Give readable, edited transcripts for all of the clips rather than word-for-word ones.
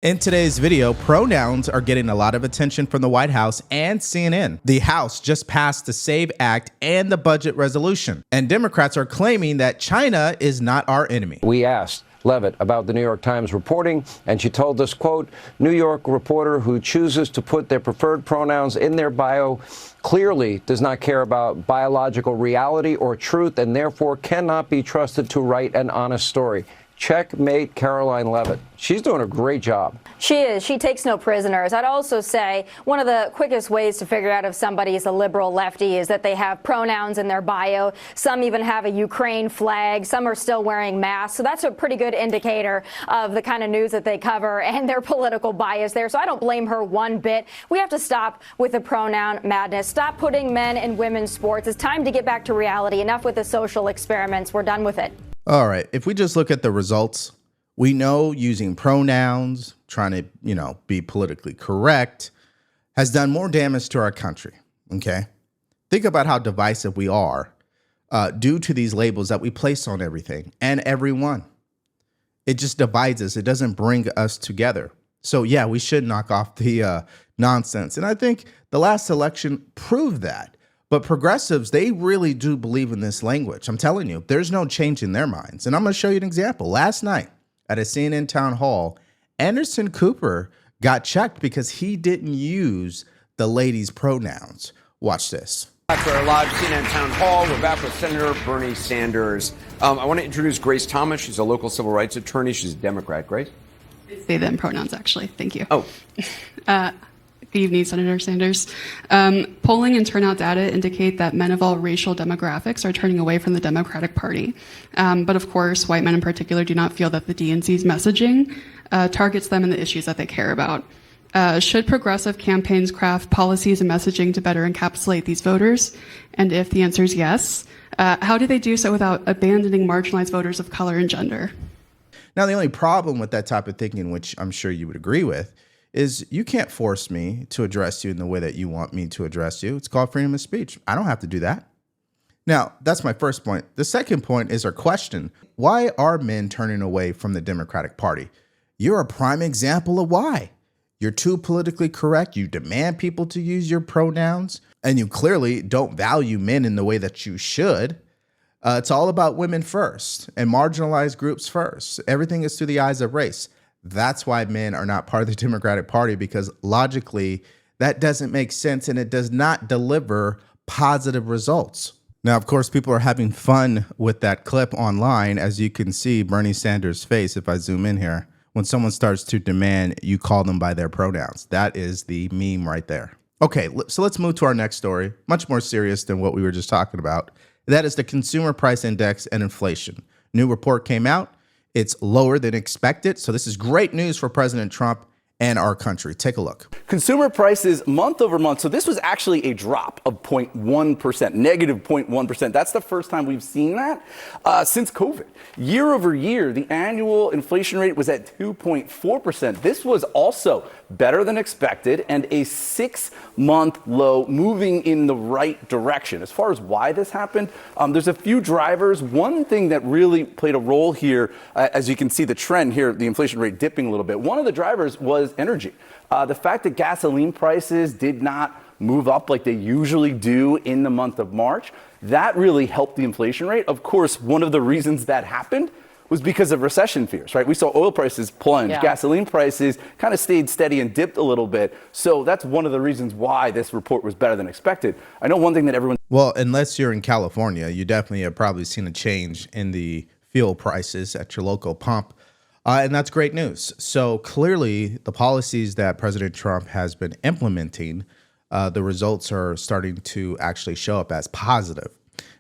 In today's video, pronouns are getting a lot of attention from the White House and CNN. The House just passed the SAVE Act and the budget resolution, and Democrats are claiming that China is not our enemy. We asked Levitt about the New York Times reporting, and she told us, quote, New York reporter who chooses to put their preferred pronouns in their bio clearly does not care about biological reality or truth and therefore cannot be trusted to write an honest story. Checkmate Caroline Levitt. She's doing a great job. She is. She takes no prisoners. I'd also say one of the quickest ways to figure out if somebody is a liberal lefty is that they have pronouns in their bio. Some even have a Ukraine flag. Some are still wearing masks. So that's a pretty good indicator of the kind of news that they cover and their political bias there. So I don't blame her one bit. We have to stop with the pronoun madness. Stop putting men in women's sports. It's time to get back to reality. Enough with the social experiments. We're done with it. All right, if we just look at the results, we know using pronouns, trying to, be politically correct, has done more damage to our country, okay? Think about how divisive we are due to these labels that we place on everything and everyone. It just divides us. It doesn't bring us together. So, yeah, we should knock off the nonsense. And I think the last election proved that. But progressives, they really do believe in this language. I'm telling you, there's no change in their minds. And I'm going to show you an example. Last night at a CNN town hall, Anderson Cooper got checked because he didn't use the ladies' pronouns. Watch this. Back to our live CNN town hall. We're back with Senator Bernie Sanders. I want to introduce Grace Thomas. She's a local civil rights attorney. She's a Democrat. Grace? Say them pronouns, actually. Thank you. Oh. Good evening, Senator Sanders. Polling and turnout data indicate that men of all racial demographics are turning away from the Democratic Party. But of course, white men in particular do not feel that the DNC's messaging targets them and the issues that they care about. Should progressive campaigns craft policies and messaging to better encapsulate these voters? And if the answer is yes, how do they do so without abandoning marginalized voters of color and gender? Now, the only problem with that type of thinking, which I'm sure you would agree with, is you can't force me to address you in the way that you want me to address you. It's called freedom of speech. I don't have to do that. Now, that's my first point. The second point is our question. Why are men turning away from the Democratic Party? You're a prime example of why. You're too politically correct. You demand people to use your pronouns, and you clearly don't value men in the way that you should. It's all about women first and marginalized groups first. Everything is through the eyes of race. That's why men are not part of the Democratic Party, because logically that doesn't make sense and it does not deliver positive results. Now, of course, people are having fun with that clip online. As you can see, Bernie Sanders' face, if I zoom in here, when someone starts to demand you call them by their pronouns. That is the meme right there. Okay, so let's move to our next story, much more serious than what we were just talking about. That is the Consumer Price Index and inflation. New report came out. It's lower than expected. So this is great news for President Trump and our country. Take a look. Consumer prices month over month. So this was actually a drop of 0.1%, negative 0.1%. That's the first time we've seen that since COVID. Year over year, the annual inflation rate was at 2.4%. This was also better than expected and a 6-month low, moving in the right direction. As far as why this happened, there's a few drivers. One thing that really played a role here, as you can see the trend here, the inflation rate dipping a little bit. One of the drivers was energy. The fact that gasoline prices did not move up like they usually do in the month of March, that really helped the inflation rate. Of course, one of the reasons that happened was because of recession fears, right? We saw oil prices plunge, gasoline prices kind of stayed steady and dipped a little bit. So that's one of the reasons why this report was better than expected. I know one thing that everyone... Well, unless you're in California, you definitely have probably seen a change in the fuel prices at your local pump. And that's great news. So clearly, the policies that President Trump has been implementing, the results are starting to actually show up as positive.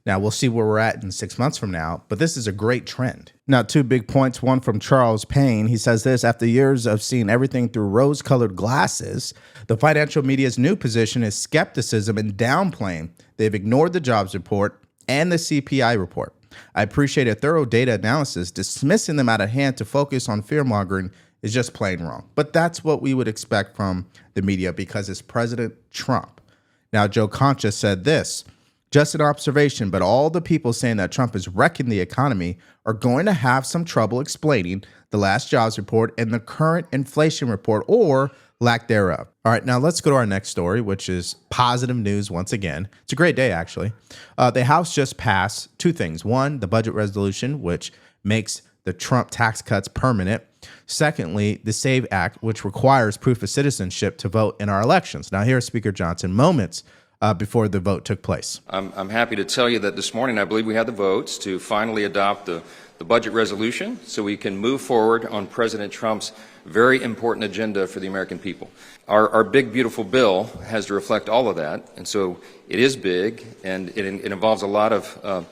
Now, we'll see where we're at in 6 months from now, but this is a great trend. Now, 2 big points. One from Charles Payne. He says this: after years of seeing everything through rose-colored glasses, the financial media's new position is skepticism and downplaying. They've ignored the jobs report and the CPI report. I appreciate a thorough data analysis. Dismissing them out of hand to focus on fear-mongering is just plain wrong. But that's what we would expect from the media because it's President Trump. Now, Joe Concha said this: Just an observation, but all the people saying that Trump is wrecking the economy are going to have some trouble explaining the last jobs report and the current inflation report, or lack thereof. All right, now let's go to our next story, which is positive news once again. It's a great day, actually. The House just passed two things. One, the budget resolution, which makes the Trump tax cuts permanent. Secondly, the SAVE Act, which requires proof of citizenship to vote in our elections. Now, here's Speaker Johnson moments before the vote took place. I'm happy to tell you that this morning I believe we had the votes to finally adopt the budget resolution so we can move forward on President Trump's very important agenda for the American people. Our big, beautiful bill has to reflect all of that, and so it is big, and it involves a lot of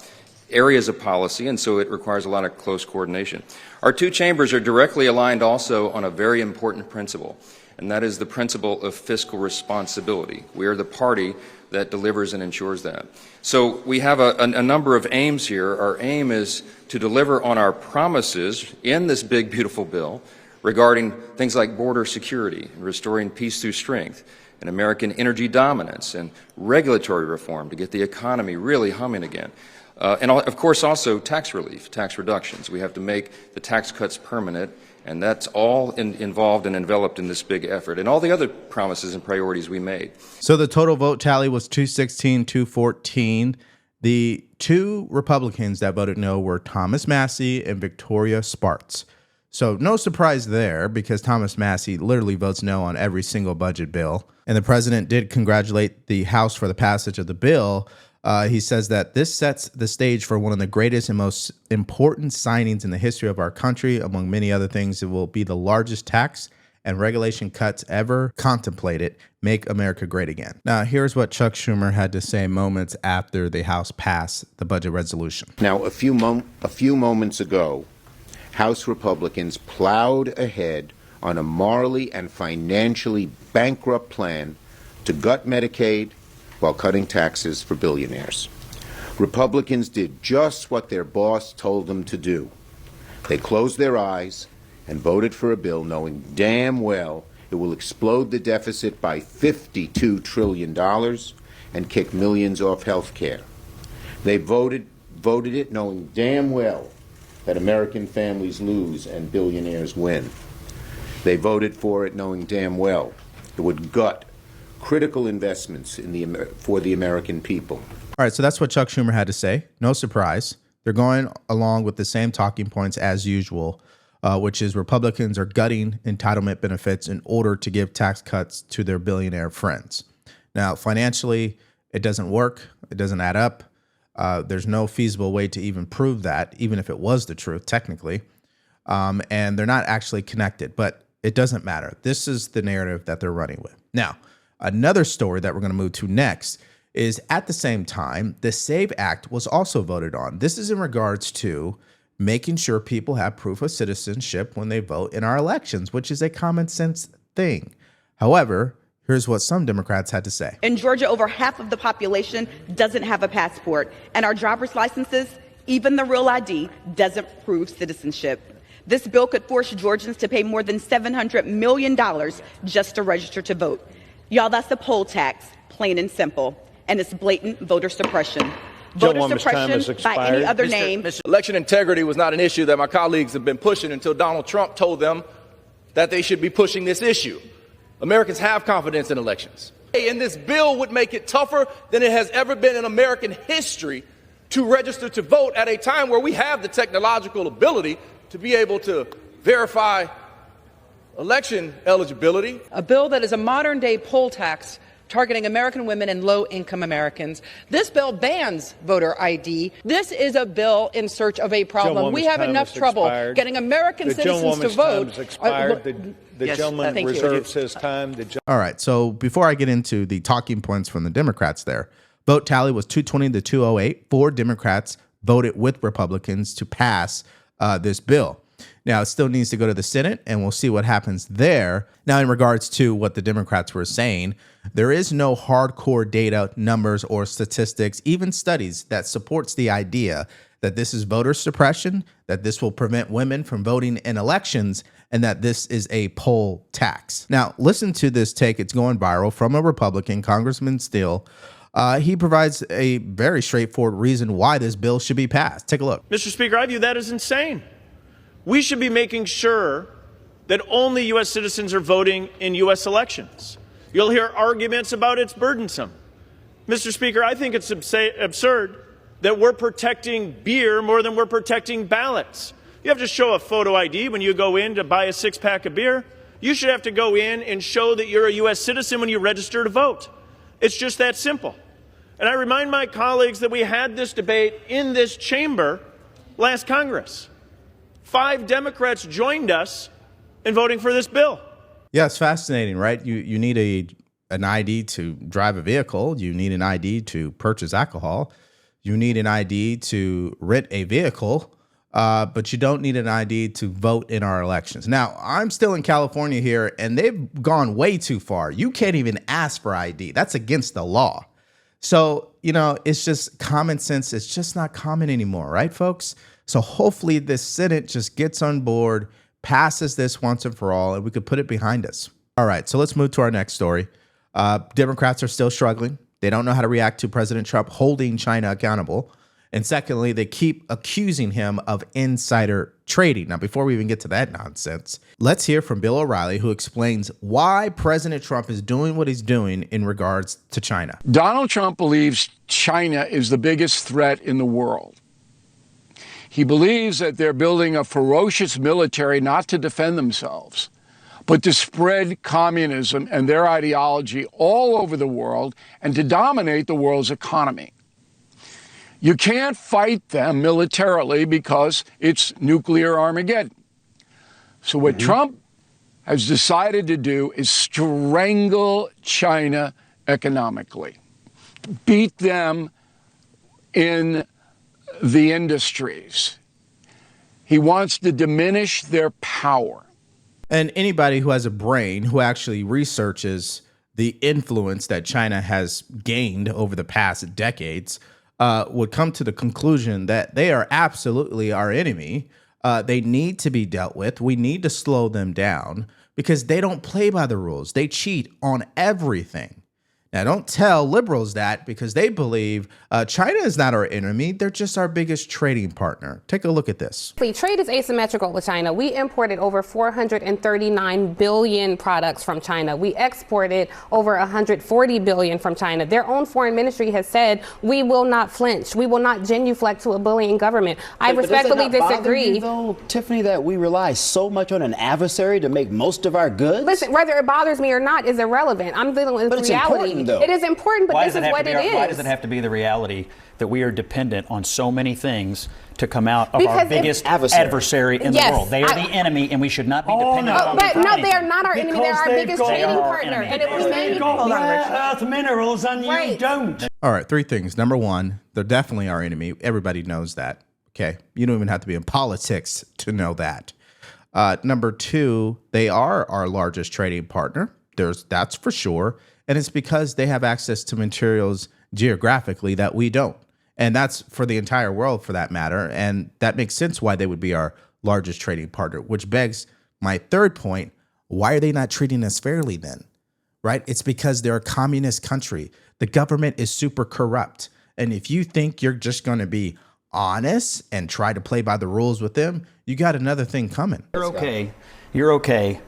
areas of policy, and so it requires a lot of close coordination. Our two chambers are directly aligned also on a very important principle, and that is the principle of fiscal responsibility. We are the party that delivers and ensures that. So we have a number of aims here. Our aim is to deliver on our promises in this big, beautiful bill regarding things like border security and restoring peace through strength and American energy dominance and regulatory reform to get the economy really humming again. And of course also tax relief, tax reductions. We have to make the tax cuts permanent, and that's all involved and enveloped in this big effort and all the other promises and priorities we made. So the total vote tally was 216-214. The two Republicans that voted no were Thomas Massie and Victoria Spartz. So no surprise there, because Thomas Massie literally votes no on every single budget bill. And the president did congratulate the House for the passage of the bill. He says that this sets the stage for one of the greatest and most important signings in the history of our country. Among many other things, it will be the largest tax and regulation cuts ever contemplated. Make America great again. Now, here's what Chuck Schumer had to say moments after the House passed the budget resolution. Now, a few moments ago, House Republicans plowed ahead on a morally and financially bankrupt plan to gut Medicaid while cutting taxes for billionaires. Republicans did just what their boss told them to do. They closed their eyes and voted for a bill knowing damn well it will explode the deficit by $52 trillion and kick millions off health care. They voted it knowing damn well that American families lose and billionaires win. They voted for it knowing damn well it would gut critical investments for the American people. All right, so that's what Chuck Schumer had to say. No surprise. They're going along with the same talking points as usual, which is Republicans are gutting entitlement benefits in order to give tax cuts to their billionaire friends. Now, financially, it doesn't work. It doesn't add up. There's no feasible way to even prove that, even if it was the truth, technically. And they're not actually connected, but it doesn't matter. This is the narrative that they're running with. Now, another story that we're going to move to next is, at the same time, the SAVE Act was also voted on. This is in regards to making sure people have proof of citizenship when they vote in our elections, which is a common sense thing. However, here's what some Democrats had to say. In Georgia, over half of the population doesn't have a passport, and our driver's licenses, even the real ID, doesn't prove citizenship. This bill could force Georgians to pay more than $700 million just to register to vote. Y'all, that's a poll tax, plain and simple, and it's blatant voter suppression. Voter suppression by any other name. Election integrity was not an issue that my colleagues have been pushing until Donald Trump told them that they should be pushing this issue. Americans have confidence in elections. And this bill would make it tougher than it has ever been in American history to register to vote at a time where we have the technological ability to be able to verify election eligibility. A bill that is a modern-day poll tax targeting American women and low-income Americans. This bill bans voter ID. This is a bill in search of a problem. We have enough trouble getting American citizens to vote. The gentleman reserves his time. All right, so before I get into the talking points from the Democrats there, vote tally was 220 to 208. 4 Democrats voted with Republicans to pass this bill. Now, it still needs to go to the Senate, and we'll see what happens there. Now, in regards to what the Democrats were saying, there is no hardcore data, numbers, or statistics, even studies that supports the idea that this is voter suppression, that this will prevent women from voting in elections, and that this is a poll tax. Now, listen to this take. It's going viral from a Republican, Congressman Steele. he provides a very straightforward reason why this bill should be passed. Take a look. Mr. Speaker, I view that as insane. We should be making sure that only U.S. citizens are voting in U.S. elections. You'll hear arguments about it's burdensome. Mr. Speaker, I think it's absurd that we're protecting beer more than we're protecting ballots. You have to show a photo ID when you go in to buy a six-pack of beer. You should have to go in and show that you're a U.S. citizen when you register to vote. It's just that simple. And I remind my colleagues that we had this debate in this chamber last Congress. 5 Democrats joined us in voting for this bill. Yeah, it's fascinating, right? You need an ID to drive a vehicle. You need an ID to purchase alcohol. You need an ID to rent a vehicle. But you don't need an ID to vote in our elections. Now, I'm still in California here, and they've gone way too far. You can't even ask for ID. That's against the law. So, it's just common sense. It's just not common anymore, right, folks? So hopefully this Senate just gets on board, passes this once and for all, and we could put it behind us. All right, so let's move to our next story. Democrats are still struggling. They don't know how to react to President Trump holding China accountable. And secondly, they keep accusing him of insider trading. Now, before we even get to that nonsense, let's hear from Bill O'Reilly, who explains why President Trump is doing what he's doing in regards to China. Donald Trump believes China is the biggest threat in the world. He believes that they're building a ferocious military not to defend themselves, but to spread communism and their ideology all over the world and to dominate the world's economy. You can't fight them militarily because it's nuclear Armageddon. So what Trump has decided to do is strangle China economically, beat them in the industries. He wants to diminish their power. And anybody who has a brain who actually researches the influence that China has gained over the past decades would come to the conclusion that they are absolutely our enemy. They need to be dealt with. We need to slow them down because they don't play by the rules. They cheat on everything. Now, don't tell liberals that because they believe China is not our enemy. They're just our biggest trading partner. Take a look at this. Trade is asymmetrical with China. We imported over 439 billion products from China. We exported over 140 billion from China. Their own foreign ministry has said we will not flinch. We will not genuflect to a bullying government. I respectfully disagree. Though, Tiffany, that we rely so much on an adversary to make most of our goods? Listen, whether it bothers me or not is irrelevant. I'm dealing with reality. It is important, but this is what it is. Why does it have to be the reality that we are dependent on so many things to come out of our biggest adversary in the world? They are the enemy, and we should not be dependent on them. But no, they are not our enemy. They are our biggest trading partner. And if we may earth minerals and you don't. All right, 3 things. Number 1, they're definitely our enemy. Everybody knows that. Okay, you don't even have to be in politics to know that. Number 2, they are our largest trading partner. That's for sure. And it's because they have access to materials geographically that we don't. And that's for the entire world, for that matter. And that makes sense why they would be our largest trading partner, which begs my third point. Why are they not treating us fairly then? Right? It's because they're a communist country. The government is super corrupt. And if you think you're just going to be honest and try to play by the rules with them, you got another thing coming. You're okay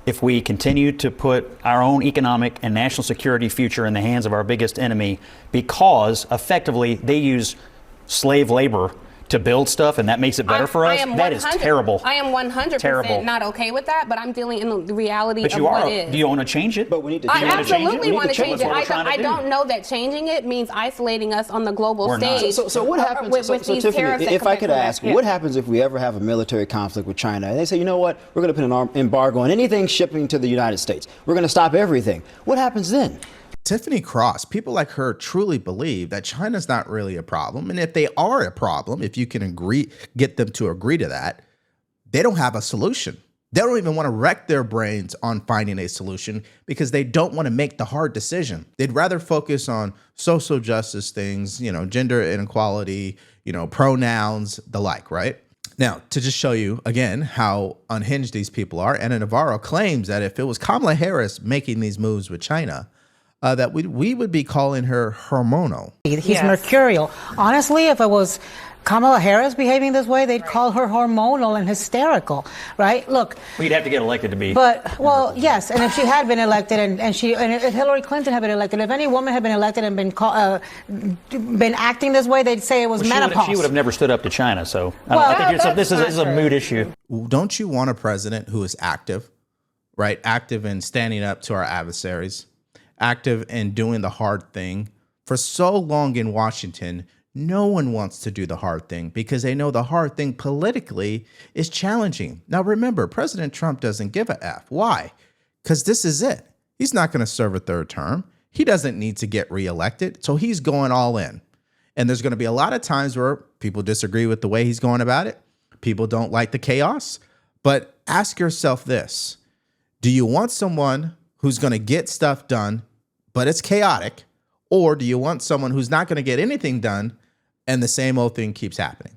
if we continue to put our own economic and national security future in the hands of our biggest enemy, because effectively they use slave labor to build stuff, and that makes it better for us. That is terrible. I am 100% not okay with that, but I'm dealing in the reality of what is. Do you want to change it? But we need to. I absolutely want to change it. I don't know that changing it means isolating us on the global stage. So what happens? With these Tiffany, if I could ask, what happens if we ever have a military conflict with China and they say, you know what, we're going to put an embargo on anything shipping to the United States. We're going to stop everything. What happens then? Tiffany Cross, people like her truly believe that China's not really a problem. And if they are a problem, if you can get them to agree to that, they don't have a solution. They don't even want to wreck their brains on finding a solution because they don't want to make the hard decision. They'd rather focus on social justice things, gender inequality, pronouns, the like, right? Now, to just show you, again, how unhinged these people are, Ana Navarro claims that if it was Kamala Harris making these moves with China, that we would be calling her hormonal. He's mercurial. Honestly, if it was Kamala Harris behaving this way, they'd call her hormonal and hysterical, right? Look. We'd have to get elected to be. But, well, yes, and if she had been elected and if Hillary Clinton had been elected, if any woman had been elected and been acting this way, they'd say it was menopause. She would have never stood up to China, so I think this is a mood issue. Don't you want a president who is active, right? Active in standing up to our adversaries, active in doing the hard thing. For so long in Washington, no one wants to do the hard thing because they know the hard thing politically is challenging. Now, remember, President Trump doesn't give a F. Why? Because this is it. He's not going to serve a third term. He doesn't need to get reelected, so he's going all in. And there's going to be a lot of times where people disagree with the way he's going about it. People don't like the chaos. But ask yourself this. Do you want someone who's going to get stuff done, but it's chaotic? Or do you want someone who's not going to get anything done and the same old thing keeps happening?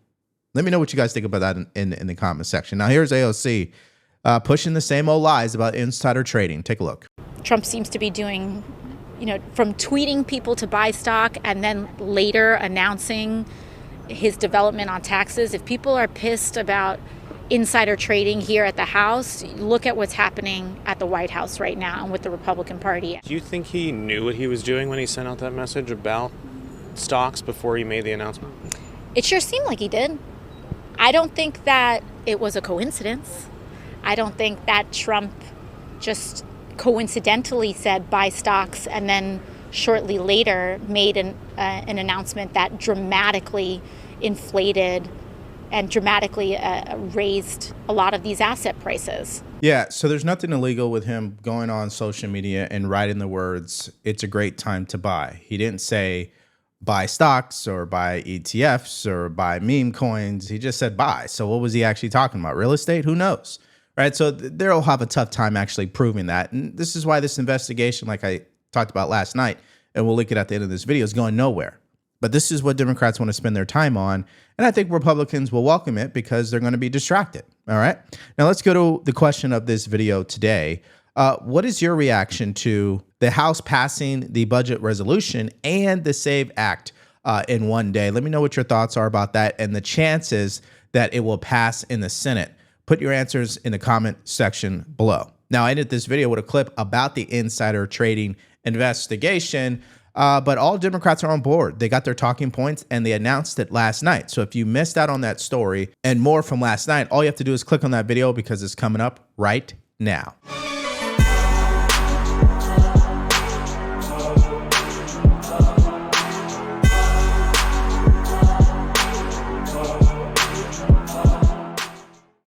Let me know what you guys think about that in the comment section. Now, here's AOC pushing the same old lies about insider trading. Take a look. Trump seems to be doing, from tweeting people to buy stock and then later announcing his development on taxes. If people are pissed about insider trading here at the House, look at what's happening at the White House right now and with the Republican Party. Do you think he knew what he was doing when he sent out that message about stocks before he made the announcement? It sure seemed like he did. I don't think that it was a coincidence. I don't think that Trump just coincidentally said buy stocks and then shortly later made an announcement that dramatically inflated and dramatically raised a lot of these asset prices. Yeah, so there's nothing illegal with him going on social media and writing the words, it's a great time to buy. He didn't say buy stocks or buy ETFs or buy meme coins. He just said buy. So what was he actually talking about? Real estate? Who knows? Right? So they'll have a tough time actually proving that. And this is why this investigation, like I talked about last night, and we'll link it at the end of this video, is going nowhere. But this is what Democrats want to spend their time on. And I think Republicans will welcome it because they're going to be distracted. All right. Now let's go to the question of this video today. What is your reaction to the House passing the budget resolution and the SAVE Act in one day? Let me know what your thoughts are about that and the chances that it will pass in the Senate. Put your answers in the comment section below. Now, I ended this video with a clip about the insider trading investigation. But all Democrats are on board. They got their talking points and they announced it last night. So if you missed out on that story and more from last night, all you have to do is click on that video because it's coming up right now.